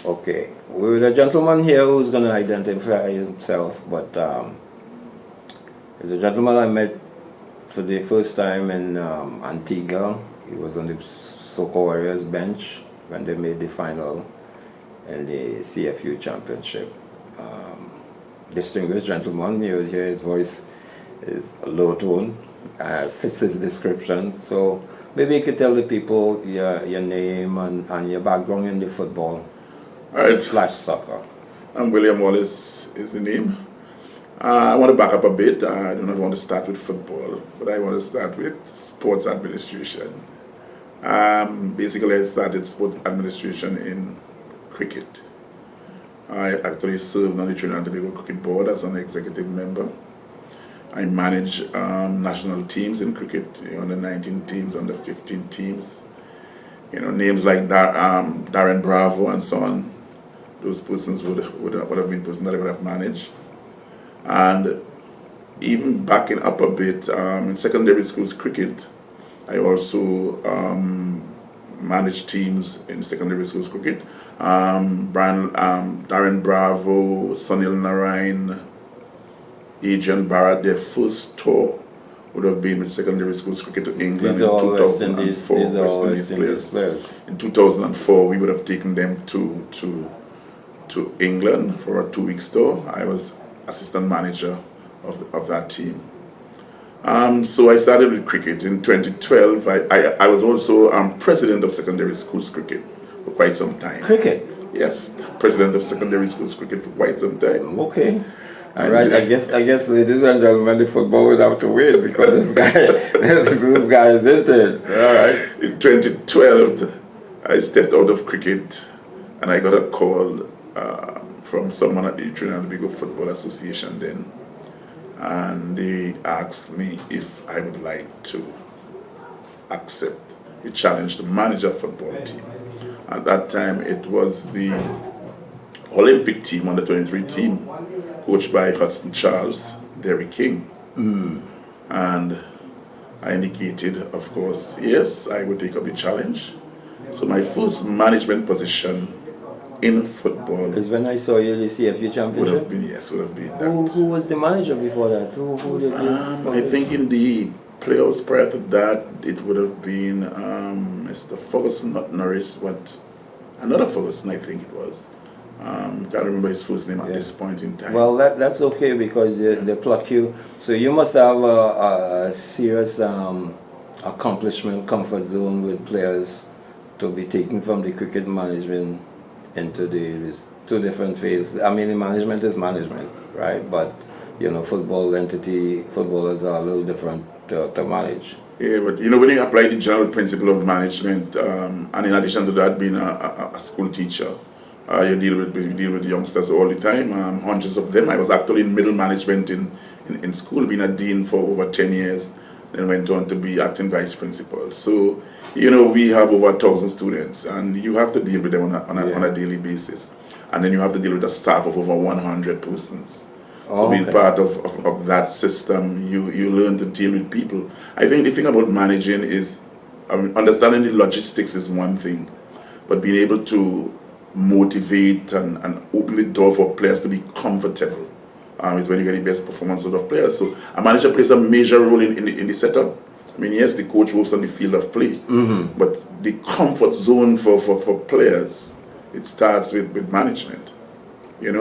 Okay. With a gentleman here who's going to identify himself, but there's a gentleman I met for the first time in Antigua. He was on the Soca Warriors bench when they made the final in the CFU championship. Distinguished gentleman, you hear his voice is low tone, fits his description. So maybe you could tell the people your name and your background in the football / soccer. I'm William Wallace is the name. I want to back up a bit. I do not want to start with football, but I want to start with sports administration. Basically, I started sports administration in cricket. I actually served on the Trinidad and Tobago Cricket Board as an executive member. I manage national teams in cricket, under 19 teams, under 15 teams. Names like Darren Bravo and so on. Those persons would have been persons that I would have managed. And even backing up a bit, in secondary schools cricket, I also managed teams in secondary schools cricket. Darren Bravo, Sunil Narayan, Adrian Barrett, their first tour would have been with secondary schools cricket to England in 2004. West Indies players. In 2004, we would have taken them to England for a 2-week tour. I was assistant manager of that team. So I started with cricket. In 2012, I was also president of secondary schools cricket for quite some time. Cricket? Yes, president of secondary schools cricket for quite some time. Okay. All right, I guess, ladies and gentlemen, the football would have to wait because this guy is into it. All right. In 2012, I stepped out of cricket and I got a call from someone at the Trinidad and Tobago Football Association then, and they asked me if I would like to accept the challenge to manage a football team. At that time, it was the Olympic team, under 23 team, coached by Hudson Charles, Derry King. And I indicated, of course, yes, I would take up the challenge. So my first management position in football because when I saw you in the CFU championship, would have been that. Who was the manager before that? Who did you? I think in the playoffs prior to that, it would have been Mr. Ferguson, not Norris, but another Ferguson, I think it was. Can't remember his first name at this point in time. Well, that's okay because they pluck you. So you must have a serious accomplishment, comfort zone with players to be taken from the cricket management into the two different phases. I mean, the management is management, right? But footballers are a little different to manage. Yeah, but when you apply the general principle of management, and in addition to that, being a school teacher, you deal with youngsters all the time. Hundreds of them. I was actually in middle management in school, being a dean for over 10 years, then went on to be acting vice principal. So, we have over 1,000 students, and you have to deal with them on a daily basis. And then you have to deal with a staff of over 100 persons. So being part of that system, you learn to deal with people. I think the thing about managing is, understanding the logistics is one thing, but being able to motivate and open the door for players to be comfortable is when you get the best performance out of players. So a manager plays a major role in the setup. I mean, yes, the coach works on the field of play, but the comfort zone for players, it starts with management.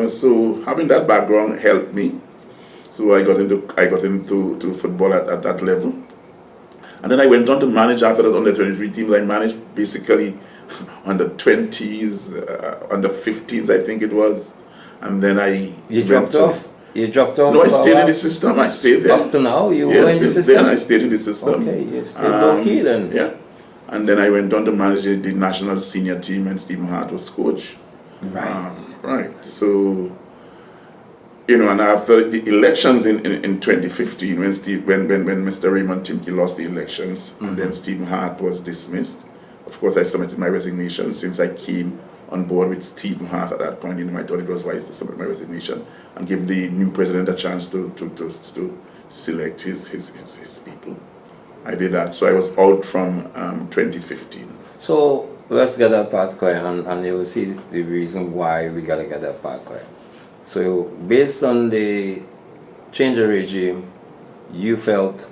So having that background helped me. So I got into football at that level, and then I went on to manage after that under 23 teams. I managed basically under 20s, under 15s, I think it was, and then You dropped off. No, I stayed in the system. I stayed there. Up to now, you were in the system? system? Then I stayed in the system. Okay, you're still key then. Yeah, and then I went on to manage the national senior team, and Stephen Hart was coach. Right. So, and after the elections in 2015, when Mr. Raymond Timke lost the elections, and then Stephen Hart was dismissed, of course I submitted my resignation. Since I came on board with Stephen Hart at that point, I thought it was wise to submit my resignation and give the new president a chance to select his people. I did that. So I was out from 2015. So let's get that part clear, and you will see the reason why we got to get that part clear. So, based on the change of regime, you felt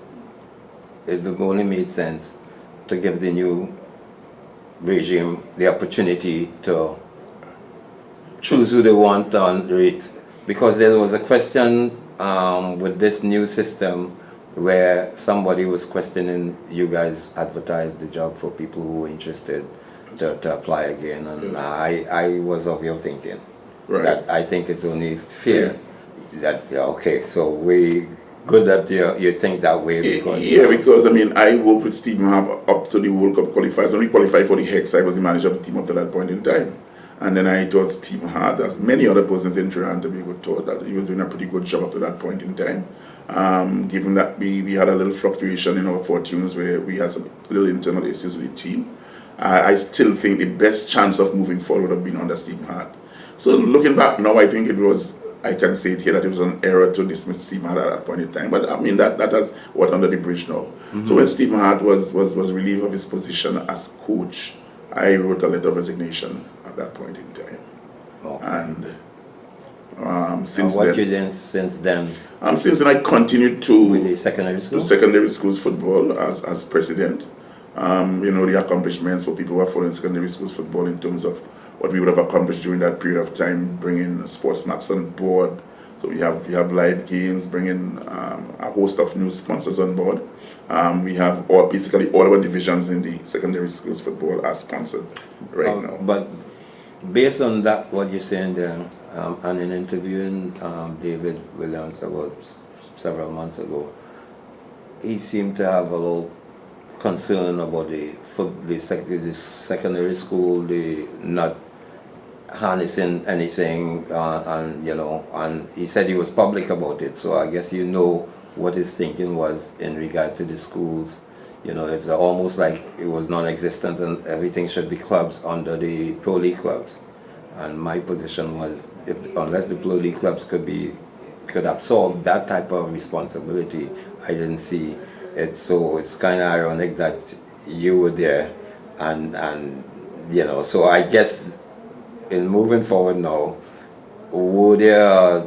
it would only made sense to give the new regime the opportunity to choose who they want on rate, because there was a question with this new system where somebody was questioning you guys advertised the job for people who were interested to apply again, and I was of your thinking that I think it's only fair that okay, so we good that you think that way. Because I mean I worked with Stephen Hart up to the World Cup qualifiers. When we qualified for the Hex, I was the manager of the team up to that point in time. And then I thought Stephen Hart, as many other persons in Trinidad and Tobago, thought that he was doing a pretty good job up to that point in time. Given that we had a little fluctuation in our fortunes where we had some little internal issues with the team, I still think the best chance of moving forward would have been under Stephen Hart. So looking back now, I think I can say it here that it was an error to dismiss Stephen Hart at that point in time. But I mean that has what under the bridge now. Mm-hmm. So when Stephen Hart was relieved of his position as coach, I wrote a letter of resignation at that point in time. Okay. And since then, I continued to with the secondary school? secondary schools football as president. The accomplishments for people who are following secondary schools football in terms of what we would have accomplished during that period of time, bringing sports max on board. So we have live games, bringing a host of new sponsors on board. We have basically all our divisions in the secondary schools football are sponsored right now. But based on that, what you're saying there, and in interviewing David Williams about several months ago, he seemed to have a little concern about the secondary school, the not harnessing anything, and he said he was public about it. So I guess what his thinking was in regard to the schools. It's almost like it was non-existent and everything should be clubs under the Pro League clubs. And my position was, unless the Pro League clubs could absorb that type of responsibility, I didn't see it. So it's kind of ironic that you were there, and So I guess in moving forward now, were there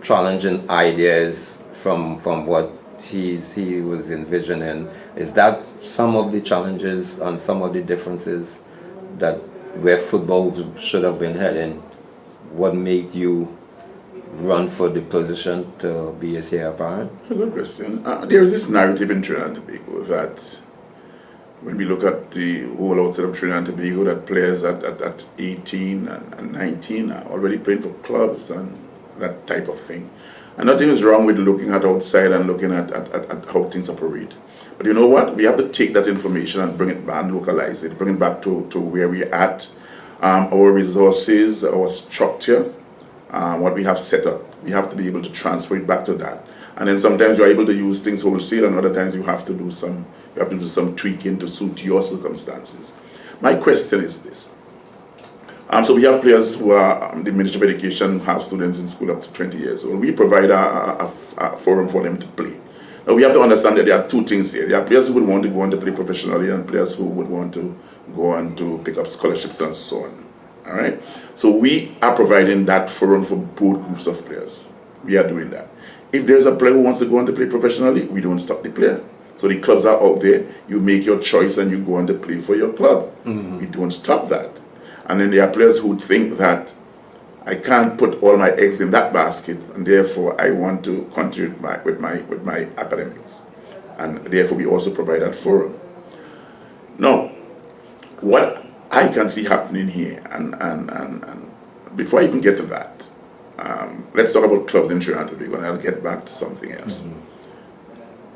challenging ideas from what he was envisioning? Is that some of the challenges and some of the differences that where football should have been heading? What made you run for the position to be a heir apparent? That's a good question. There is this narrative in Trinidad and Tobago that when we look at the whole outside of Trinidad and Tobago, that players at 18 and 19 are already playing for clubs and that type of thing. And nothing is wrong with looking at outside and looking at how things operate. But you know what? We have to take that information and bring it back and localize it, bring it back to where we're at, our resources, our structure, what we have set up. We have to be able to transfer it back to that. And then sometimes you're able to use things wholesale, and other times you have to do some tweaking to suit your circumstances. My question is this. So we have players who are the Ministry of Education, have students in school up to 20 years old. We provide a forum for them to play. Now we have to understand that there are two things here. There are players who would want to go on to play professionally and players who would want to go on to pick up scholarships and so on. All right? So we are providing that forum for both groups of players. We are doing that. If there's a player who wants to go on to play professionally, we don't stop the player. So the clubs are out there. You make your choice and you go on to play for your club. Mm-hmm. We don't stop that. And then there are players who think that I can't put all my eggs in that basket, and therefore I want to contribute with my academics, and therefore we also provide that forum. Now, what I can see happening here, and before I even get to that, let's talk about clubs in Trinidad and Tobago, and I'll get back to something else. Mm-hmm.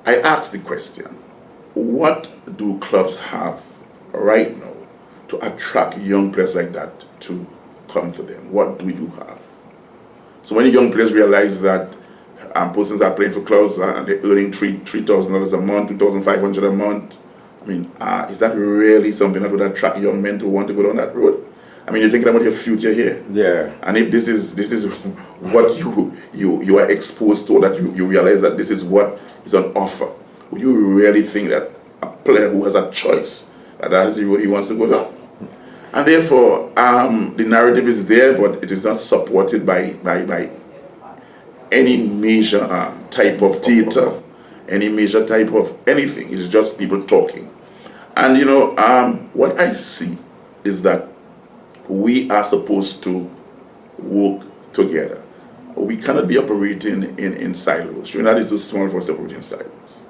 I asked the question: what do clubs have right now to attract young players like that to come to them? What do you have? So when young players realize that persons are playing for clubs and they're earning $3,000 a month, $2,500 a month, I mean, is that really something that would attract young men to want to go down that road? I mean, you're thinking about your future here. Yeah. And if this is what you are exposed to, that you realize that this is what is on offer, would you really think that a player who has a choice, that is the road he wants to go down? And therefore, the narrative is there, but it is not supported by any major type of theater, any major type of anything. It's just people talking. And what I see is that we are supposed to work together. We cannot be operating in silos. Trinidad is too small for us to operate in silos.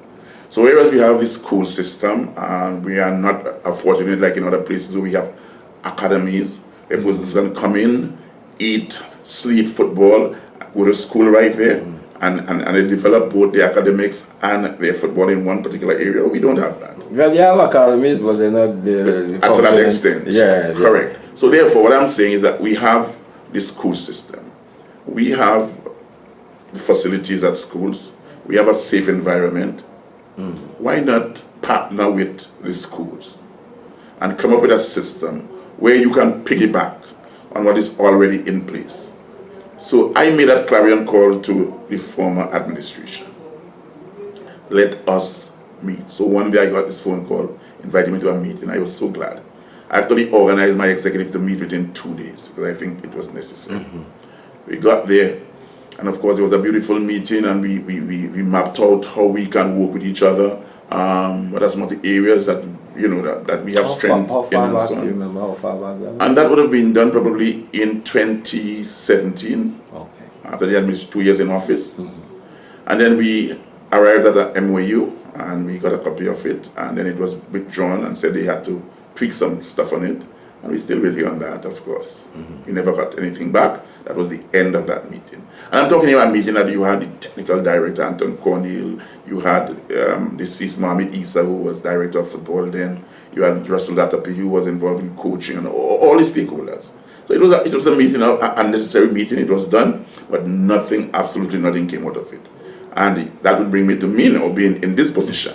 So whereas we have this school system, and we are not fortunate like in other places where we have academies, where persons can come in, eat, sleep, football, go to school right there, and they develop both their academics and their football in one particular area. We don't have that. Well, you have academies, but they're not the To that extent. Yeah, correct. So therefore, what I'm saying is that we have the school system. We have the facilities at schools. We have a safe environment. Why not partner with the schools and come up with a system where you can piggyback on what is already in place? So I made a clarion call to the former administration. Let us meet. So one day I got this phone call inviting me to a meeting. I was so glad. I actually organized my executive to meet within 2 days because I think it was necessary. We got there, and of course it was a beautiful meeting, and we mapped out how we can work with each other. What are some of the areas that that we have strength in and so on. Do you remember how far back that was? And that would have been done probably in 2017. Okay. After the administration 2 years in office. And then we arrived at the MOU and we got a copy of it, and then it was withdrawn and said they had to tweak some stuff on it, and we're still waiting on that, of course. We never got anything back. That was the end of that meeting. And I'm talking about a meeting that you had the technical director, Anton Cornell, you had deceased Mohamed Issa, who was director of football then, you had Russell Latapi, who was involved in coaching, and all the stakeholders. So it was a meeting, an unnecessary meeting. It was done, but nothing, absolutely nothing came out of it. And that would bring me to me now being in this position.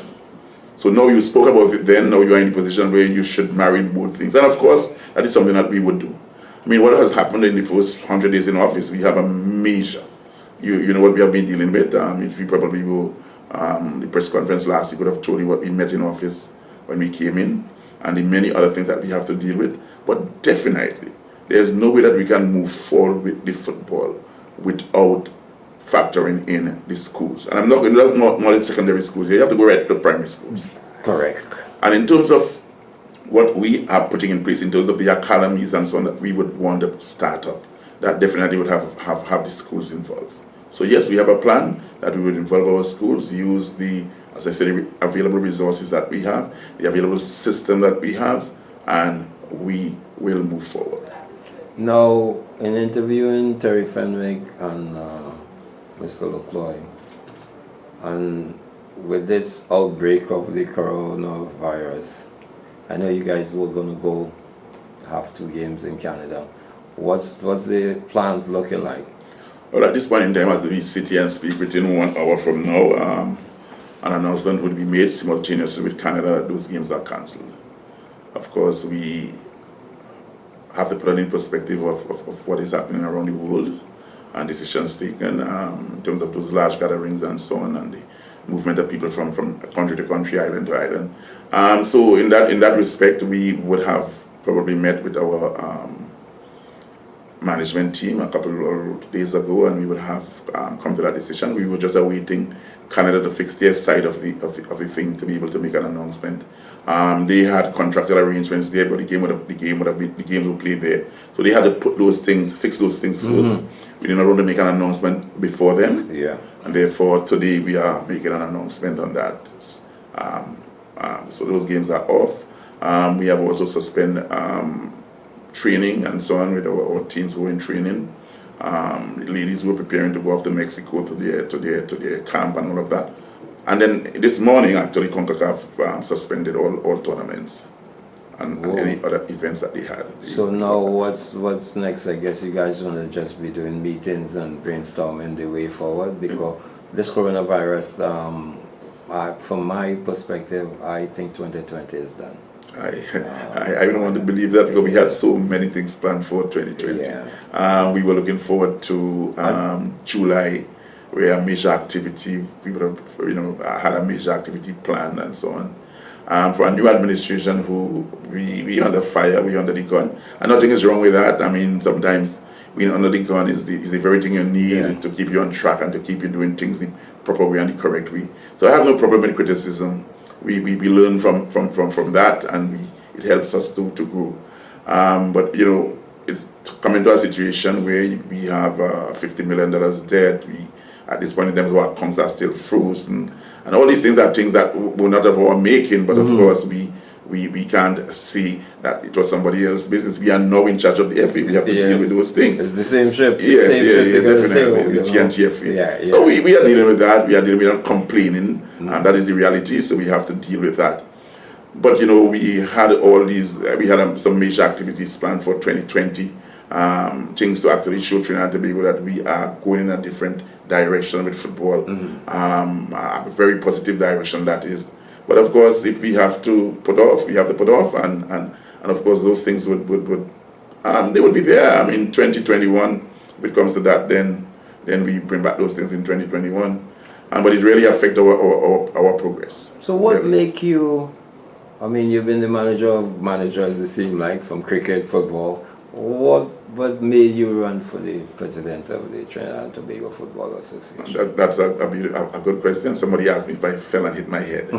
So now you spoke about it then, now you are in a position where you should marry both things. And of course, that is something that we would do. I mean, what has happened in the first 100 days in office, we have a major, you know what we have been dealing with. If you probably go, the press conference last week would have told you what we met in office when we came in, and the many other things that we have to deal with. But definitely, there's no way that we can move forward with the football without factoring in the schools. And I'm not going to more in secondary schools. You have to go right to primary schools. Correct. And in terms of what we are putting in place, in terms of the academies and so on that we would want to start up, that definitely would have the schools involved. So yes, we have a plan that we would involve our schools, use the, as I said, the available resources that we have, the available system that we have, and we will move forward. Now, in interviewing Terry Fenwick and Mr. Lecloy, and with this outbreak of the coronavirus, I know you guys were going to go have 2 games in Canada. What's the plans looking like? Well, at this point in time, as we sit here and speak, within 1 hour from now, an announcement would be made simultaneously with Canada that those games are cancelled. Of course, we have to put it in perspective of what is happening around the world and decisions taken in terms of those large gatherings and so on, and the movement of people from country to country, island to island. So in that respect, we would have probably met with our management team a couple of days ago, and we would have come to that decision. We were just awaiting Canada to fix their side of the thing to be able to make an announcement. They had contractual arrangements there, but the games were played there, so they had to put those things, fix those things first. We did not want to make an announcement before them. Yeah. And therefore today we are making an announcement on that. So those games are off. We have also suspended training and so on with our teams who are in training. The ladies who are preparing to go off to Mexico to their camp and all of that. And then this morning, actually, CONCACAF suspended all tournaments and any other events that they had. So now what's next? I guess you guys want to just be doing meetings and brainstorming the way forward, because this coronavirus, from my perspective, I think 2020 is done. I don't want to believe that, because we had so many things planned for 2020. Yeah. We were looking forward to July, where a major activity, we would have had a major activity planned and so on. for a new administration who we under fire, we under the gun. And nothing is wrong with that. I mean, sometimes being under the gun is the very thing you need to keep you on track and to keep you doing things the proper way and the correct way. So I have no problem with criticism. We learn from that, and it helps us to grow. But it's coming to a situation where we have $50 million debt. We at this point in time, our accounts are still frozen, and all these things are things that were not of our making. But of course, we can't see that it was somebody else's business. We are now in charge of the FA. We have to deal with those things. It's the same ship. Yes, definitely. The TTFA. So we are dealing with that. We are dealing with complaining, and that is the reality. So we have to deal with that. But we had all these. We had some major activities planned for 2020. Things to actually show Trinidad and Tobago that we are going in a different direction with football. A very positive direction that is. But of course, if we have to put off, we have to put off, and of course those things would they would be there. I mean, 2021, if it comes to that, then we bring back those things in 2021. But it really affects our progress. So what make you? I mean, you've been the manager of managers, it seems like, from cricket, football. What made you run for the president of the Trinidad and Tobago Football Association? That's a good question. Somebody asked me if I fell and hit my head.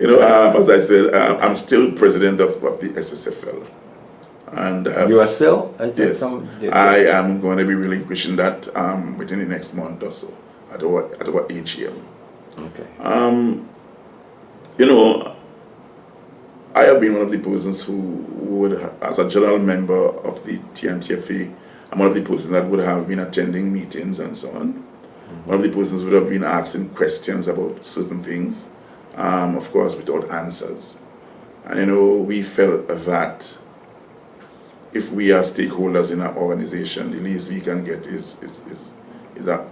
As I said, I'm still president of the SSFL. And you are still? Yes. I am going to be relinquishing that within the next month or so at our AGM. Okay. I have been one of the persons who would, as a general member of the TTFA, I'm one of the persons that would have been attending meetings and so on. One of the persons would have been asking questions about certain things, of course, without answers. And we felt that if we are stakeholders in our organization, the least we can get is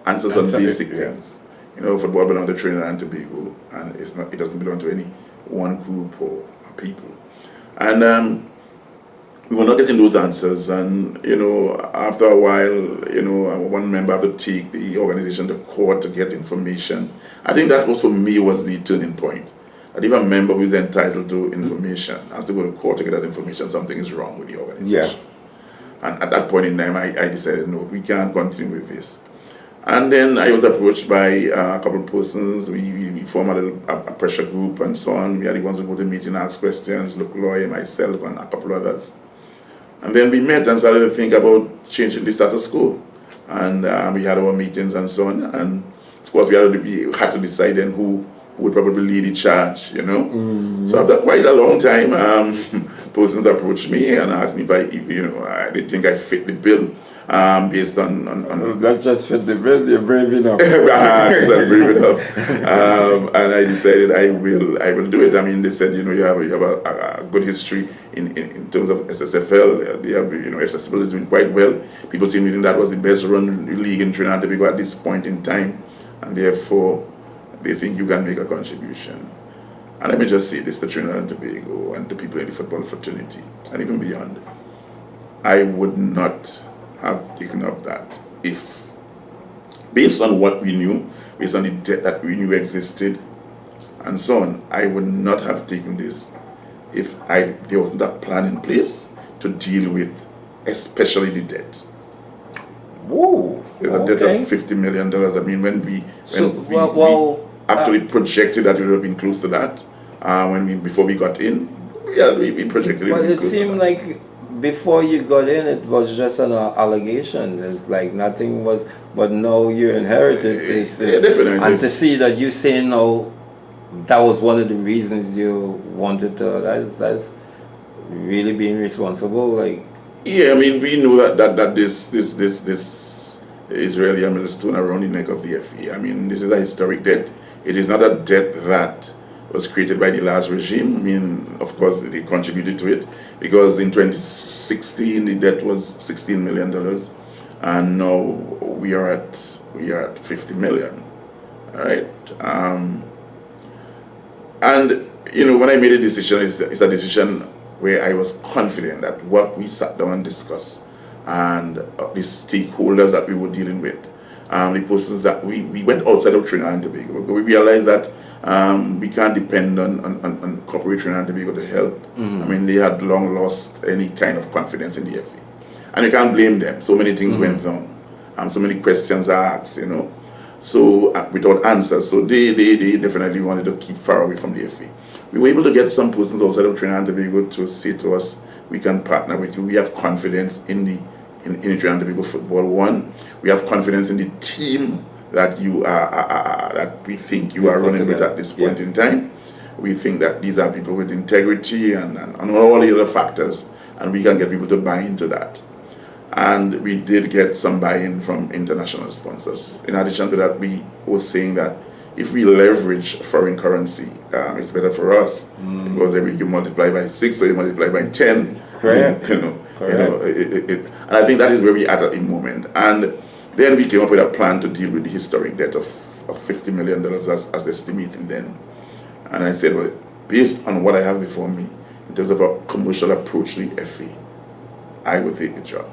answers on basic things. Football belongs to Trinidad and Tobago, and it doesn't belong to any one group or people. And we were not getting those answers, and after a while, one member had to take the organization to court to get information. I think that was, for me, was the turning point. That if a member who is entitled to information has to go to court to get that information, something is wrong with the organization. And at that point in time, I decided, no, we can't continue with this. And then I was approached by a couple of persons. We formed a pressure group and so on. We are the ones who go to meeting, ask questions, look lawyer, myself, and a couple of others. And then we met and started to think about changing the status quo. And we had our meetings and so on. And of course, we had to decide then who would probably lead the charge, So after quite a long time, persons approached me and asked me if I didn't think I fit the bill. Based on not just fit the bill, you're brave enough. I'm brave enough, and I decided I will do it. I mean, they said you have a good history in terms of SSFL. They have SSFL is doing quite well. People seem to think that was the best run league in Trinidad and Tobago at this point in time, and therefore they think you can make a contribution. And let me just say this to Trinidad and Tobago and the people in the football fraternity and even beyond. I would not have taken up that if, based on what we knew, based on the debt that we knew existed, and so on, I would not have taken this if there wasn't a plan in place to deal with, especially the debt. Whoa! There's a debt of $50 million. I mean, when we actually projected that we would have been close to that, before we got in, we projected it. But it seemed like before you got in, it was just an allegation. It's like nothing was, but now you inherited this. Definitely. And to see that you say no, that was one of the reasons you wanted to. That's really being responsible. Like. Yeah, I mean, we knew that this is really a millstone around the neck of the FA. I mean, this is a historic debt. It is not a debt that was created by the last regime. I mean, of course, they contributed to it, because in 2016 the debt was $16 million, and now we are at $50 million. All right, and when I made a decision, it's a decision where I was confident that what we sat down and discussed, and the stakeholders that we were dealing with, the persons that we went outside of Trinidad and Tobago, we realized that We can't depend on corporate Trinidad and Tobago to help. I mean, they had long lost any kind of confidence in the FA. And you can't blame them. So many things went wrong. So many questions are asked, so without answers. So they definitely wanted to keep far away from the FA. We were able to get some persons outside of Trinidad and Tobago to say to us, we can partner with you. We have confidence in the Trinidad and Tobago football. One, we have confidence in the team that you are that we think you are running with at this point in time. We think that these are people with integrity and all the other factors, and we can get people to buy into that. And we did get some buy-in from international sponsors. In addition to that, we were saying that if we leverage foreign currency, it's better for us because every you multiply by 6 or you multiply by 10, Correct. and I think that is where we are at the moment. And then we came up with a plan to deal with the historic debt of $50 million as estimated then. And I said, well, based on what I have before me, in terms of a commercial approach to the FA, I will take the job.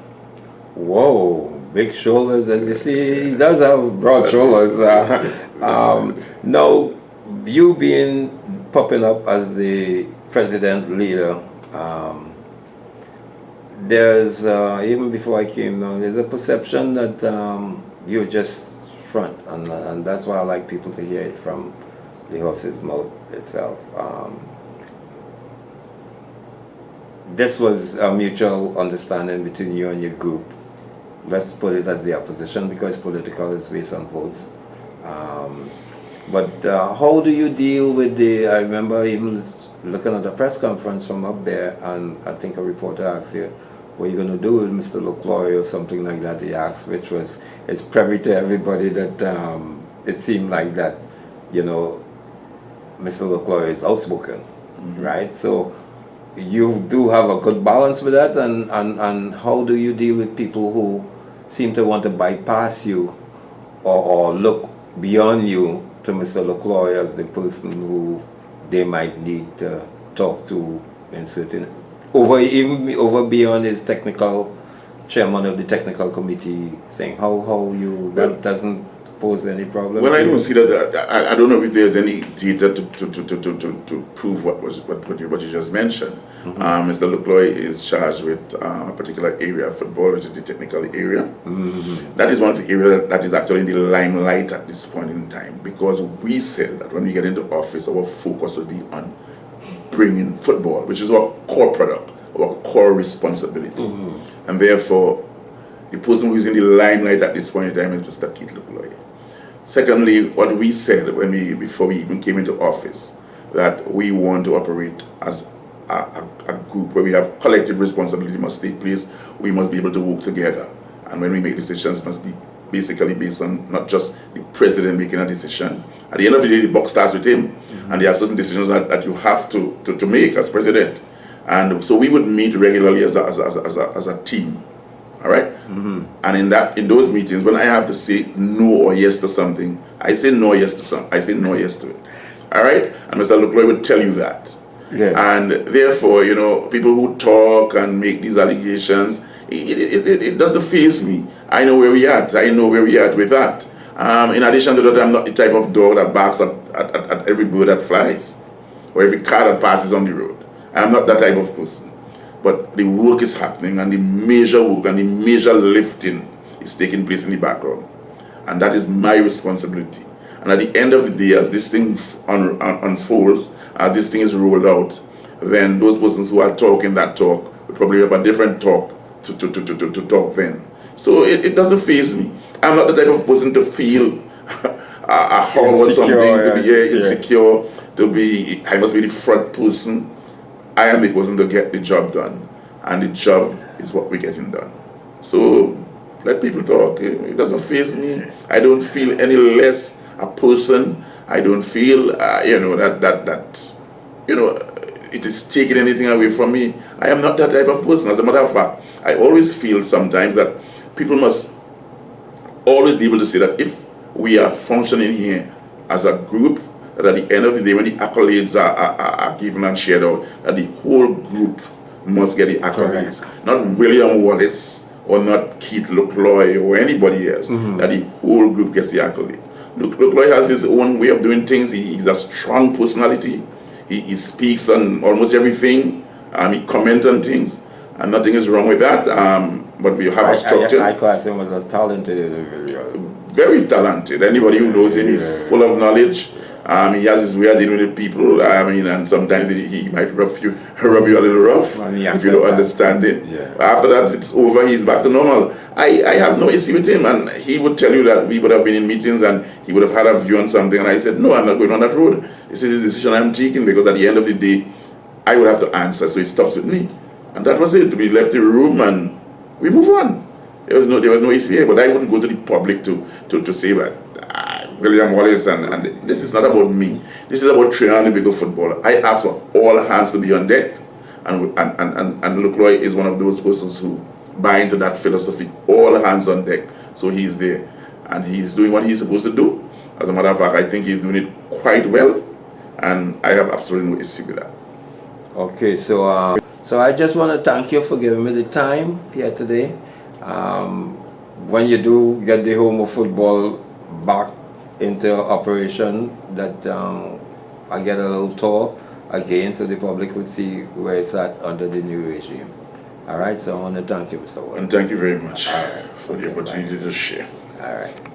Whoa, big shoulders, as you see, he does have broad shoulders. Now, you being popping up as the president leader, there's, even before I came down, there's a perception that you're just front, and that's why I like people to hear it from the horse's mouth itself. This was a mutual understanding between you and your group. Let's put it as the opposition because political is based on votes. But how do you deal with I remember even looking at the press conference from up there, and I think a reporter asked you, what are you going to do with Mr. Lecloy or something like that, he asked, which was, it's privy to everybody that it seemed like that, Mr. Lecloy is outspoken, right? So you do have a good balance with that, and how do you deal with people who seem to want to bypass you or look beyond you to Mr. Lecloy as the person who they might need to talk to in certain, over beyond his technical chairman of the technical committee thing? How you, that doesn't pose any problem? Well, I don't see that. I don't know if there's any data to prove what you just mentioned. Mr. Lecloy is charged with a particular area of football, which is the technical area. That is one of the areas that is actually in the limelight at this point in time, because we said that when we get into office, our focus will be on bringing football, which is our core product, our core responsibility. And therefore, the person who is in the limelight at this point in time is Mr. Keith Lecloy. Secondly, what we said before we even came into office, that we want to operate as a group where we have collective responsibility must take place. We must be able to work together, and when we make decisions, must be basically based on not just the president making a decision. At the end of the day, the buck starts with him, and there are certain decisions that you have to make as president. And so we would meet regularly as a team. All right, and in those meetings, when I have to say no or yes to something, I say no yes to something. I say no yes to it. All right, and Mr. Lecloy would tell you that. Yeah. And therefore, people who talk and make these allegations, it doesn't faze me. I know where we at. I know where we at with that. In addition to that, I'm not the type of dog that barks at every bird that flies or every car that passes on the road. I'm not that type of person. But the work is happening, and the major work and the major lifting is taking place in the background. And that is my responsibility. And at the end of the day, as this thing unfolds, as this thing is rolled out, then those persons who are talking that talk will probably have a different talk to talk then. So it doesn't faze me. I'm not the type of person to feel a horror or something, to be insecure, I must be the front person. I am the person to get the job done, and the job is what we're getting done. So let people talk. It doesn't faze me. I don't feel any less a person. I don't feel that it is taking anything away from me. I am not that type of person. As a matter of fact, I always feel sometimes that people must always be able to say that if we are functioning here as a group, that at the end of the day, when the accolades are given and shared out, that the whole group must get the accolades. Correct. Not William Wallace or not Keith Lecloy or anybody else, that the whole group gets the accolade. Luke Lloyd has his own way of doing things. He's a strong personality. He speaks on almost everything. He comments on things, and nothing is wrong with that. But we have a structure. I class him as a talented individual. Very talented. Anybody who knows him is full of knowledge. He has his way of dealing with people. And sometimes he might rub you a little rough if you don't understand it. Yeah. After that, it's over. He's back to normal. I have no issue with him, and he would tell you that we would have been in meetings and he would have had a view on something, and I said, no, I'm not going on that road. This is the decision I'm taking, because at the end of the day, I would have to answer, so it stops with me. And that was it. We left the room and we move on. There was no issue here, but I wouldn't go to the public to say that William Wallace and this is not about me. This is about Trinidad and Tobago football. I ask for all hands to be on deck, and Luke Lloyd is one of those persons who buy into that philosophy. All hands on deck. So he's there, and he's doing what he's supposed to do. As a matter of fact, I think he's doing it quite well, and I have absolutely no issue with that. Okay, so I just want to thank you for giving me the time here today. When you do get the home of football back into operation, that I get a little tour again, so the public would see where it's at under the new regime. All right, so I want to thank you, Mr. Wallace. And thank you very much for the opportunity to share. All right.